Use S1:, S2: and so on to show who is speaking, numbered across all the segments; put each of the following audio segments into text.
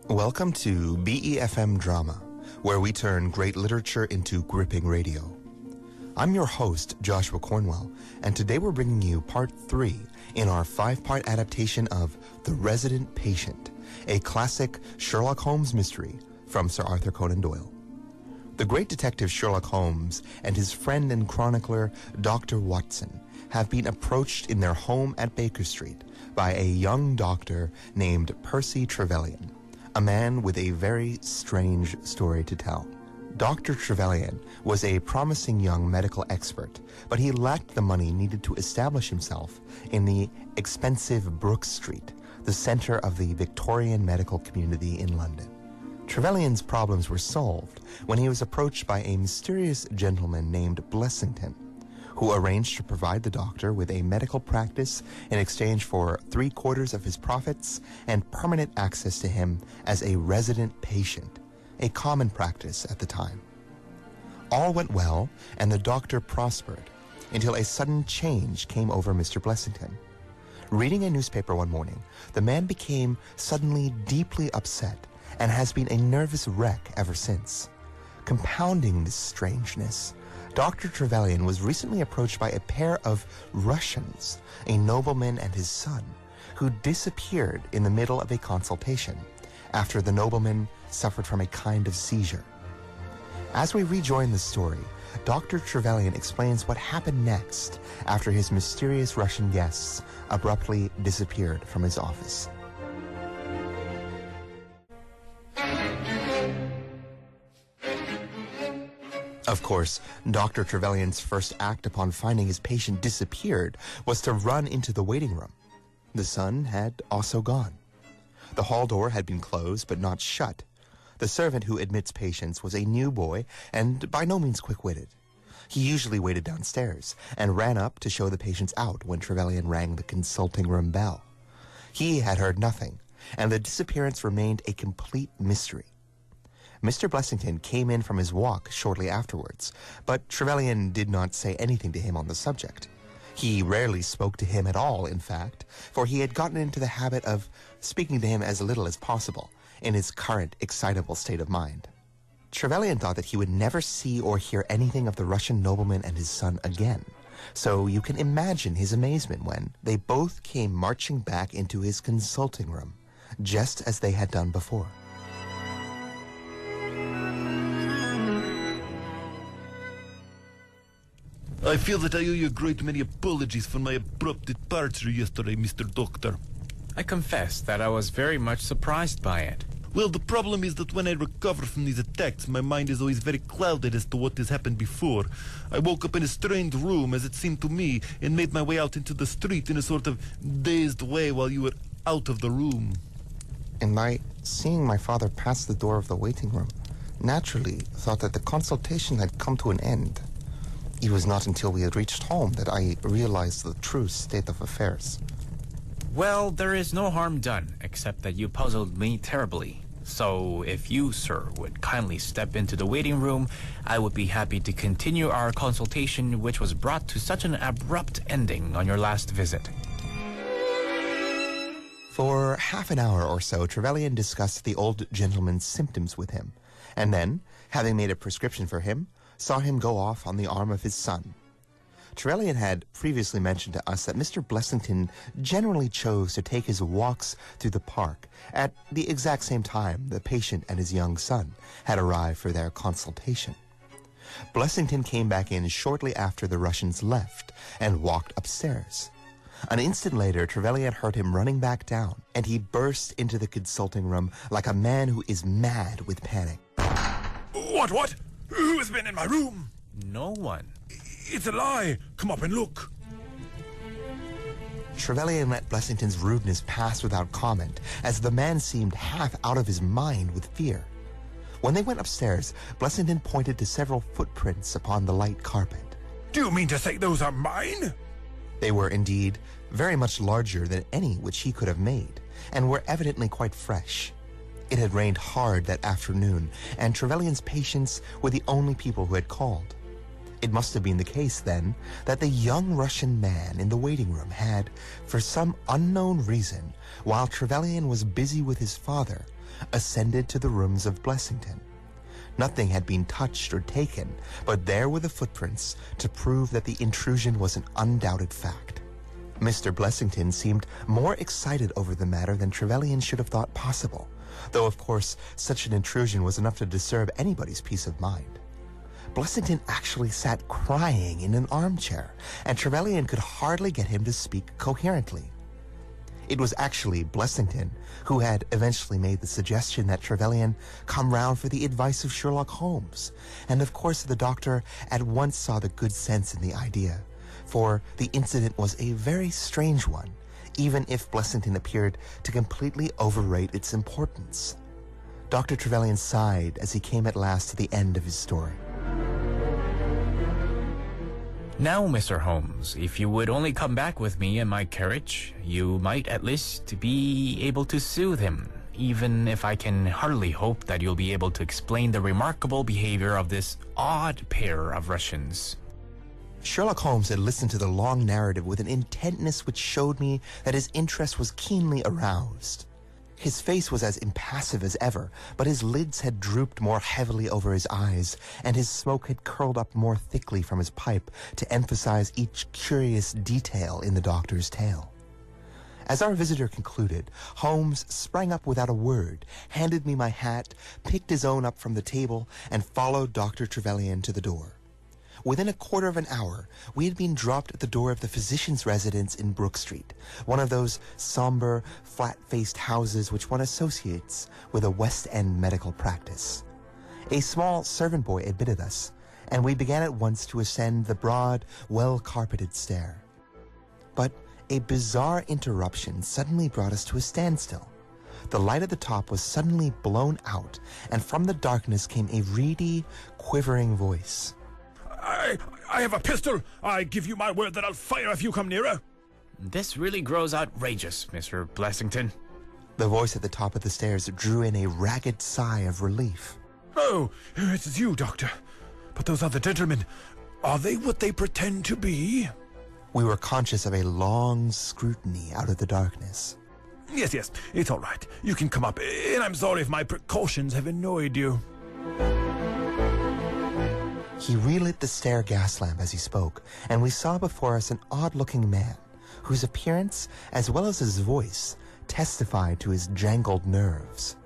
S1: Welcome to BeFM Drama, where we turn great literature into gripping radio. I'm your host, Joshua Cornwell, and today we're bringing you part 3 in our 5-part adaptation of The Resident Patient, a classic Sherlock Holmes mystery from Sir Arthur Conan Doyle. The great detective Sherlock Holmes and his friend and chronicler, Dr. Watson, have been approached in their home at Baker Street by a young doctor named Percy Trevelyan, a man with a very strange story to tell. Dr. Trevelyan was a promising young medical expert, but he lacked the money needed to establish himself in the expensive Brook St, the center of the Victorian medical community in London. Trevelyan's problems were solved when he was approached by a mysterious gentleman named Blessington, who arranged to provide the doctor with a medical practice in exchange for 3/4 of his profits and permanent access to him as a resident patient, a common practice at the time. All went well, and the doctor prospered, until a sudden change came over Mr. Blessington. Reading a newspaper one morning, the man became suddenly deeply upset and has been a nervous wreck ever since. Compounding this strangeness, Dr. Trevelyan was recently approached by a pair of Russians, a nobleman and his son, who disappeared in the middle of a consultation after the nobleman suffered from a kind of seizure. As we rejoin the story, Dr. Trevelyan explains what happened next after his mysterious Russian guests abruptly disappeared from his office. Of course, Dr. Trevelyan's first act upon finding his patient disappeared was to run into the waiting room. The son had also gone. The hall door had been closed but not shut. The servant who admits patients was a new boy and by no means quick-witted. He usually waited downstairs and ran up to show the patients out when Trevelyan rang the consulting room bell. He had heard nothing, and the disappearance remained a complete mystery. Mr. Blessington came in from his walk shortly afterwards, but Trevelyan did not say anything to him on the subject. He rarely spoke to him at all, in fact, for he had gotten into the habit of speaking to him as little as possible in his current excitable state of mind. Trevelyan thought that he would never see or hear anything of the Russian nobleman and his son again, so you can imagine his amazement when they both came marching back into his consulting room, just as they had done before.
S2: I feel that I owe you a great many apologies for my abrupt departure yesterday, Mr. Doctor.
S3: I confess that I was very much surprised by it.
S2: Well, the problem is that when I recover from these attacks, my mind is always very clouded as to what has happened before. I woke up in a strange room, as it seemed to me, and made my way out into the street in a sort of dazed way while you were out of the room.
S1: And I, seeing my father pass the door of the waiting room, naturally thought that the consultation had come to an end. It was not until we had reached home that I realized the true state of affairs.
S3: Well, there is no harm done, except that you puzzled me terribly. So, if you, sir, would kindly step into the waiting room, I would be happy to continue our consultation, which was brought to such an abrupt ending on your last visit.
S1: For half an hour or so, Trevelyan discussed the old gentleman's symptoms with him, and then, having made a prescription for him, saw him go off on the arm of his son. Trevelyan had previously mentioned to us that Mr. Blessington generally chose to take his walks through the park at the exact same time the patient and his young son had arrived for their consultation. Blessington came back in shortly after the Russians left and walked upstairs. An instant later, Trevelyan heard him running back down, and he burst into the consulting room like a man who is mad with panic.
S4: What? Who has been in my room?
S3: No one.
S4: It's a lie. Come up and look.
S1: Trevelyan let Blessington's rudeness pass without comment, as the man seemed half out of his mind with fear. When they went upstairs, Blessington pointed to several footprints upon the light carpet.
S4: Do you mean to say those are mine?
S1: They were indeed very much larger than any which he could have made, and were evidently quite fresh. It had rained hard that afternoon, and Trevelyan's patients were the only people who had called. It must have been the case, then, that the young Russian man in the waiting room had, for some unknown reason, while Trevelyan was busy with his father, ascended to the rooms of Blessington. Nothing had been touched or taken, but there were the footprints to prove that the intrusion was an undoubted fact. Mr. Blessington seemed more excited over the matter than Trevelyan should have thought possible, though of course such an intrusion was enough to disturb anybody's peace of mind. Blessington actually sat crying in an armchair, and Trevelyan could hardly get him to speak coherently. It was actually Blessington who had eventually made the suggestion that Trevelyan come round for the advice of Sherlock Holmes, and of course the doctor at once saw the good sense in the idea, for the incident was a very strange one, even if Blessington appeared to completely overrate its importance. Dr. Trevelyan sighed as he came at last to the end of his story.
S3: Now, Mr. Holmes, if you would only come back with me in my carriage, you might at least be able to soothe him, even if I can hardly hope that you'll be able to explain the remarkable behavior of this odd pair of Russians.
S1: Sherlock Holmes had listened to the long narrative with an intentness which showed me that his interest was keenly aroused. His face was as impassive as ever, but his lids had drooped more heavily over his eyes, and his smoke had curled up more thickly from his pipe to emphasize each curious detail in the doctor's tale. As our visitor concluded, Holmes sprang up without a word, handed me my hat, picked his own up from the table, and followed Dr. Trevelyan to the door. Within a quarter of an hour, we had been dropped at the door of the physician's residence in Brook Street, one of those somber, flat-faced houses which one associates with a West End medical practice. A small servant boy admitted us, and we began at once to ascend the broad, well-carpeted stair. But a bizarre interruption suddenly brought us to a standstill. The light at the top was suddenly blown out, and from the darkness came a reedy, quivering voice.
S4: I have a pistol. I give you my word that I'll fire if you come nearer.
S3: This really grows outrageous, Mr. Blessington.
S1: The voice at the top of the stairs drew in a ragged sigh of relief.
S4: Oh, it is you, Doctor. But those other gentlemen, are they what they pretend to be?
S1: We were conscious of a long scrutiny out of the darkness.
S4: Yes, it's all right. You can come up, and I'm sorry if my precautions have annoyed you.
S1: He relit the stair gas lamp as he spoke, and we saw before us an odd-looking man, whose appearance, as well as his voice, testified to his jangled nerves.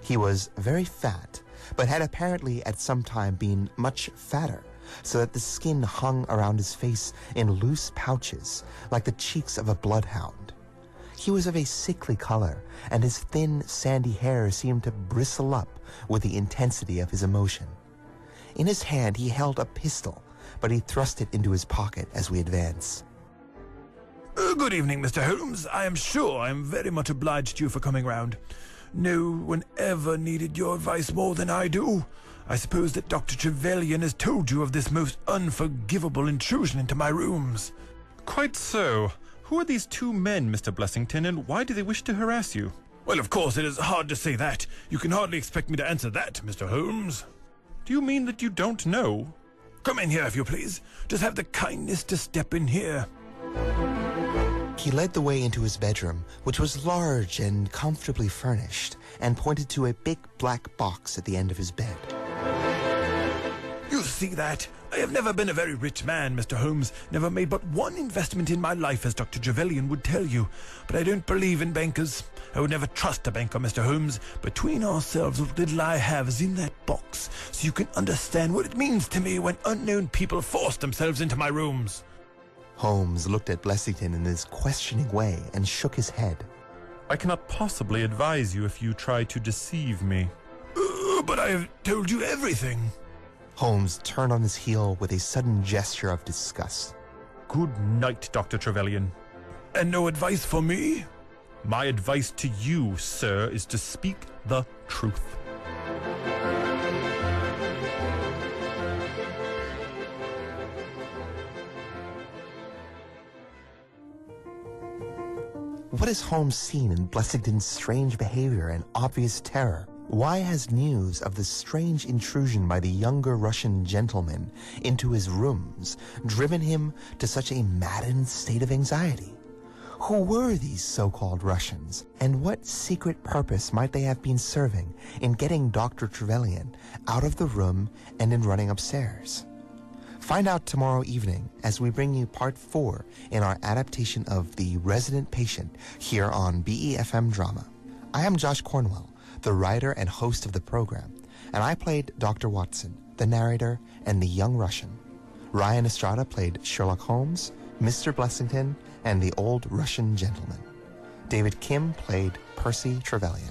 S1: He was very fat, but had apparently at some time been much fatter, so that the skin hung around his face in loose pouches, like the cheeks of a bloodhound. He was of a sickly color, and his thin, sandy hair seemed to bristle up with the intensity of his emotion. In his hand he held a pistol, but he thrust it into his pocket as we advanced.
S4: Good evening, Mr. Holmes. I am sure I am very much obliged to you for coming round. No one ever needed your advice more than I do. I suppose that Dr. Trevelyan has told you of this most unforgivable intrusion into my rooms.
S2: Quite so. Who are these two men, Mr. Blessington, and why do they wish to harass you?
S4: Well, of course, it is hard to say that. You can hardly expect me to answer that, Mr. Holmes.
S2: Do you mean that you don't know?
S4: Come in here, if you please. Just have the kindness to step in here.
S1: He led the way into his bedroom, which was large and comfortably furnished, and pointed to a big black box at the end of his bed.
S4: You see that? I have never been a very rich man, Mr. Holmes. Never made but one investment in my life, as Dr. Trevelyan would tell you. But I don't believe in bankers. I would never trust a banker, Mr. Holmes. Between ourselves, what little I have is in that box, so you can understand what it means to me when unknown people force themselves into my rooms.
S1: Holmes looked at Blessington in his questioning way and shook his head.
S2: I cannot possibly advise you if you try to deceive me.
S4: But I have told you everything.
S1: Holmes turned on his heel with a sudden gesture of disgust.
S2: Good night, Dr. Trevelyan.
S4: And no advice for me?
S2: My advice to you, sir, is to speak the truth.
S1: What has Holmes seen in Blessington's strange behavior and obvious terror? Why has news of the strange intrusion by the younger Russian gentleman into his rooms driven him to such a maddened state of anxiety? Who were these so-called Russians, and what secret purpose might they have been serving in getting Dr. Trevelyan out of the room and in running upstairs? Find out tomorrow evening as we bring you part 4 in our adaptation of The Resident Patient here on BeFM Drama. I am Josh Cornwell, the writer and host of the program, and I played Dr. Watson, the narrator, and the young Russian. Ryan Estrada played Sherlock Holmes, Mr. Blessington, and the old Russian gentleman. David Kim played Percy Trevelyan.